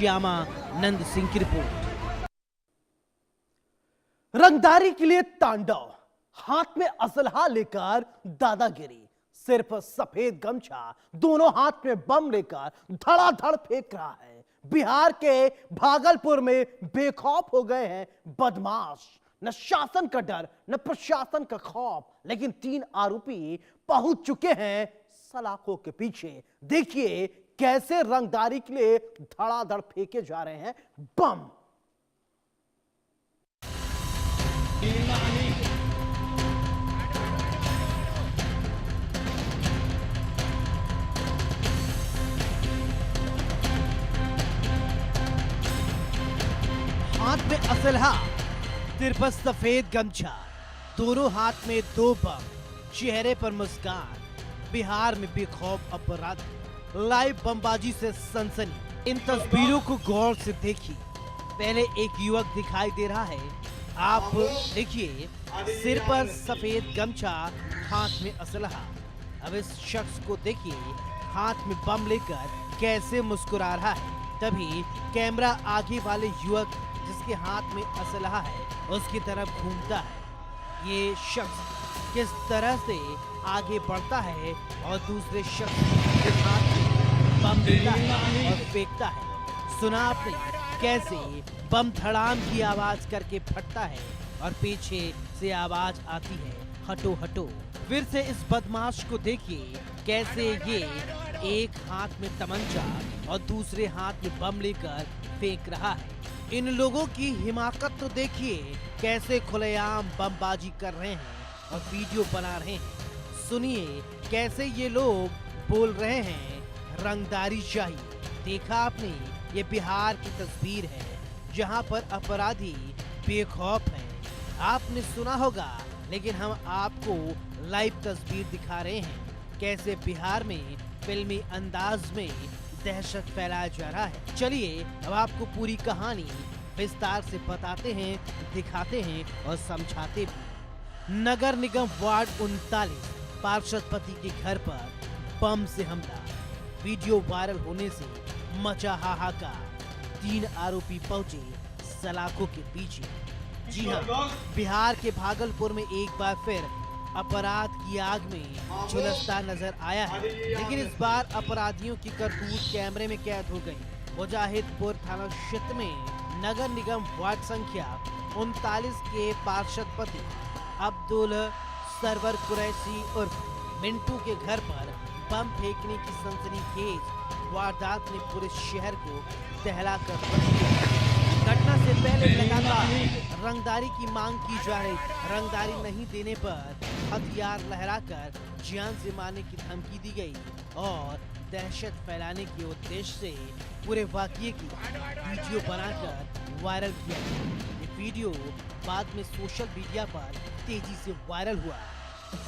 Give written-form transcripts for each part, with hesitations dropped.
श्यामा नंद सिंह की रिपोर्ट। रंगदारी के लिए तांडव, हाथ में असलहा लेकर दादागिरी, सिर पर सफेद गमछा, दोनों हाथ में बम लेकर धड़ाधड़ फेंक रहा है। बिहार के भागलपुर में बेखौफ हो गए हैं बदमाश। न शासन का डर न प्रशासन का खौफ, लेकिन 3 आरोपी पहुंच चुके हैं सलाखों के पीछे। देखिए कैसे रंगदारी के लिए धड़ाधड़ फेंके जा रहे हैं बम। हाथ में असलहा, सिर पर सफेद गमछा, दोनों हाथ में 2 बम, चेहरे पर मुस्कान। बिहार में बेखौफ अपराधी, लाइव बमबाजी से सनसनी। इन तस्वीरों को गौर से देखिए। पहले एक युवक दिखाई दे रहा है, आप देखिए, सिर पर सफेद गमछा, हाथ में असलहा। अब इस शख्स को देखिए, हाथ में बम लेकर कैसे मुस्कुरा रहा है। तभी कैमरा आगे वाले युवक जिसके हाथ में असलहा है उसकी तरफ घूमता है। ये शख्स किस तरह से आगे बढ़ता है और दूसरे शख्स के हाथ में बम लेता है और फेंकता है। सुना आपने कैसे बम धड़ाम की आवाज करके फटता है और पीछे से आवाज आती है, हटो हटो। फिर से इस बदमाश को देखिए कैसे ये एक हाथ में तमंचा और दूसरे हाथ में बम लेकर फेंक रहा है। इन लोगों की हिमाकत तो देखिए, कैसे खुलेआम बमबाजी कर रहे हैं और वीडियो बना रहे हैं। सुनिए कैसे ये लोग बोल रहे हैं, रंगदारी चाहिए। देखा आपने, ये बिहार की तस्वीर है जहां पर अपराधी बेखौफ है। आपने सुना होगा, लेकिन हम आपको लाइव तस्वीर दिखा रहे हैं कैसे बिहार में फिल्मी अंदाज में दहशत फैलाया जा रहा है। चलिए अब आपको पूरी कहानी विस्तार से बताते हैं, दिखाते हैं और समझाते भी। नगर निगम वार्ड 39 पार्षद पति के घर पर बम से हमला, वीडियो वायरल होने से मचा हाहाकार। 3 आरोपी पहुंचे सलाखों के पीछे। जी हाँ, बिहार के भागलपुर में एक बार फिर अपराध की आग में झुलसता नजर आया है, लेकिन इस बार अपराधियों की करतूत कैमरे में कैद हो गई। मुजाहिदपुर थाना क्षेत्र में नगर निगम वार्ड संख्या 39 के पार्षद पति अब्दुल सरवर कुरैशी उर्फ मिंटू के घर पर बम फेंकने की सनसनीखेज वारदात ने पूरे शहर को दहला कर रख दिया। घटना से पहले लगातार रंगदारी की मांग की जा रही। रंगदारी नहीं देने पर हथियार लहराकर जान से मारने की धमकी दी गई और दहशत फैलाने के उद्देश्य से पूरे वाकये की वीडियो बनाकर वायरल किया गया। ये वीडियो बाद में सोशल मीडिया पर तेजी से वायरल हुआ।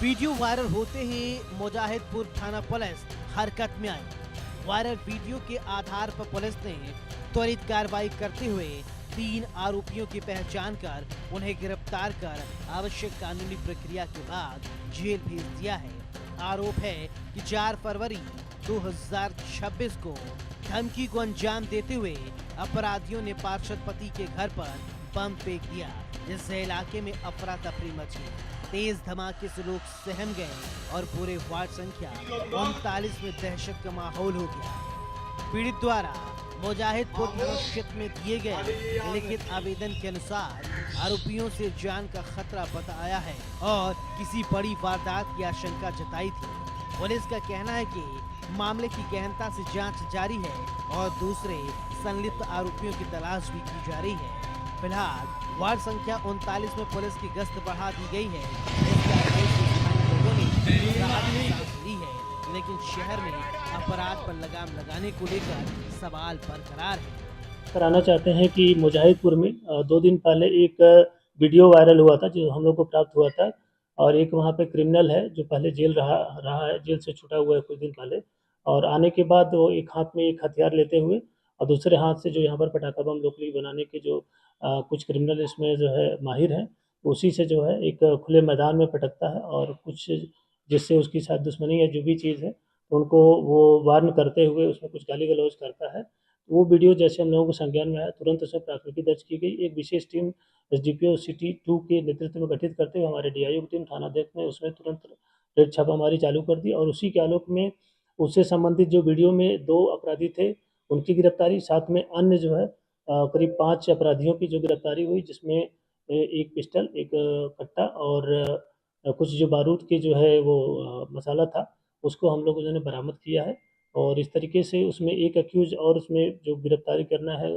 वीडियो वायरल होते ही मुजाहिदपुर थाना पुलिस हरकत में आई। वायरल वीडियो के आधार पर पुलिस ने त्वरित कार्रवाई करते हुए 3 आरोपियों की पहचान कर उन्हें गिरफ्तार कर आवश्यक कानूनी प्रक्रिया के बाद जेल भेज दिया है। आरोप है कि 4 फरवरी 2026 को धमकी को अंजाम देते हुए अपराधियों ने पार्षद पति के घर पर बम फेंक दिया, जिससे इलाके में अफरा तफरी मची। तेज धमाके से लोग सहम गए और पूरे वार्ड संख्या 39 में दहशत का माहौल हो गया। पीड़ित द्वारा मुजाहिदपुर थाना क्षेत्र में दिए गए लिखित आवेदन के अनुसार आरोपियों से जान का खतरा बताया है और किसी बड़ी वारदात की आशंका जताई थी। पुलिस का कहना है कि मामले की गहनता से जांच जारी है और दूसरे संलिप्त आरोपियों की तलाश भी की जा रही है। फिलहाल वार्ड संख्या 39 में पुलिस की गश्त बढ़ा दी गई है। इस कार्रवाई से स्थानीय लोगों ने राहत की सांस ली है, लेकिन शहर में अपराध पर लगाम लगाने को लेकर सवाल बरकरार है। कराना चाहते हैं कि मुजाहिदपुर में 2 दिन पहले एक वीडियो वायरल हुआ था जो हम लोग को प्राप्त हुआ था, और एक वहाँ पे क्रिमिनल है जो पहले जेल रहा है, जेल से छूटा हुआ है कुछ दिन पहले, और आने के बाद वो एक हाथ में एक हथियार लेते हुए और दूसरे हाथ से जो यहाँ पर पटाखा बम लोकली बनाने के जो कुछ क्रिमिनल इसमें जो है माहिर हैं, उसी से जो है एक खुले मैदान में पटकता है और कुछ जिससे उसकी शायद दुश्मनी या जो भी चीज़ है उनको वो वार्न करते हुए उसमें कुछ गाली गलौज करता है। वो वीडियो जैसे हम लोगों को संज्ञान में आया, तुरंत उसमें प्राथमिकी दर्ज की गई। एक विशेष टीम एसडीपीओ सिटी 2 के नेतृत्व में गठित करते हुए हमारे डीआईओ की टीम थानाध्यक्ष ने उसमें तुरंत रेड छापामारी चालू कर दी और उसी के आलोक में उससे संबंधित जो वीडियो में 2 अपराधी थे, उनकी गिरफ्तारी, साथ में अन्य जो है करीब 5 अपराधियों की जो गिरफ्तारी हुई, जिसमें एक पिस्टल, एक कट्टा और कुछ जो बारूद के जो है वो मसाला था, उसको हम लोगों ने बरामद किया है। और इस तरीके से उसमें एक एक्यूज़ और उसमें जो गिरफ्तारी करना है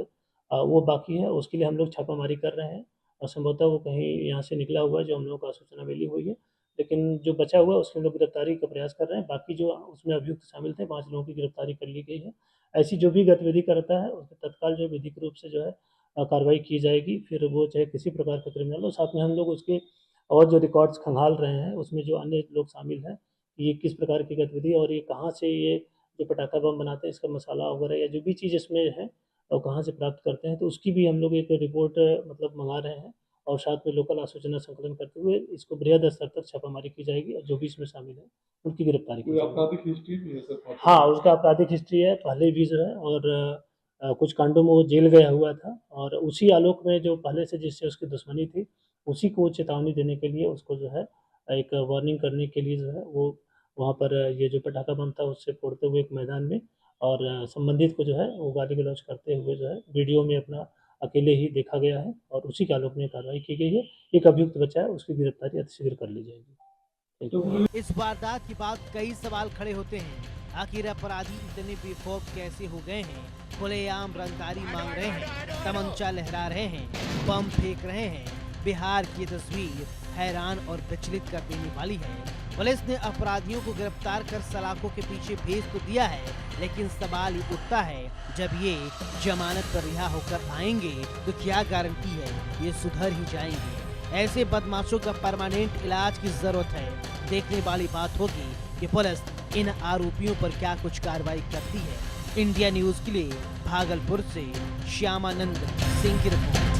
वो बाकी है, उसके लिए हम लोग छापामारी कर रहे हैं और संभवतः वो कहीं यहाँ से निकला हुआ है, जो हम लोगों को सूचना मिली हुई है। लेकिन जो बचा हुआ है उसकी हम लोग गिरफ्तारी का प्रयास कर रहे हैं। बाकी जो उसमें अभियुक्त शामिल थे, 5 लोगों की गिरफ्तारी कर ली गई है। ऐसी जो भी गतिविधि करता है उसपे तत्काल जो विधिक रूप से जो है कार्रवाई की जाएगी, फिर वो चाहे किसी प्रकार का क्रिमिनल हो। साथ में हम लोग उसके और जो रिकॉर्ड्स खंगाल रहे हैं, उसमें जो अन्य लोग शामिल हैं, ये किस प्रकार की गतिविधि और ये कहाँ से ये जो पटाखा बम बनाते हैं, इसका मसाला वगैरह या जो भी चीज़ इसमें है और कहाँ से प्राप्त करते हैं, तो उसकी भी हम लोग एक रिपोर्ट मतलब मँगा रहे हैं और साथ में लोकल आसूचना संकलन करते हुए इसको बृहद स्तर तक छापामारी की जाएगी और जो भी इसमें शामिल है, उनकी गिरफ्तारी की कोई जाएगी। आपराधिक हिस्ट्री भी है सर? हाँ, उसका आपराधिक हिस्ट्री है, पहले भी जो है और कुछ कांडों में वो जेल गया हुआ था और उसी आलोक में जो पहले से जिससे उसकी दुश्मनी थी, उसी को चेतावनी देने के लिए उसको जो है एक वार्निंग करने के लिए जो है वो वहाँ पर ये जो पटाखा बम था उससे फोड़ते हुए एक मैदान में और संबंधित को जो है वो गाली-गलौज करते हुए जो है वीडियो में अपना अकेले ही देखा गया है और उसी के आलोक में कार्रवाई की गई है। एक अभियुक्त बचा है, उसकी गिरफ्तारी अतिशीघ्र कर ली जाएगी। Thank you. इस वारदात के बाद कई सवाल खड़े होते हैं। आखिर अपराधी इतने बेखौफ कैसे हो गए हैं? खुलेआम रंगदारी मांग रहे हैं, तमंचा लहरा रहे हैं, बम फेंक रहे हैं। बिहार की तस्वीर हैरान और विचलित कर देने वाली है। पुलिस ने अपराधियों को गिरफ्तार कर सलाखों के पीछे भेज तो दिया है, लेकिन सवाल ये उठता है, जब ये जमानत पर रिहा होकर आएंगे तो क्या गारंटी है ये सुधर ही जाएंगे? ऐसे बदमाशों का परमानेंट इलाज की जरूरत है। देखने वाली बात होगी कि पुलिस इन आरोपियों पर क्या कुछ कार्रवाई करती है। इंडिया न्यूज के लिए भागलपुर से श्यामानंद सिंह की रिपोर्ट।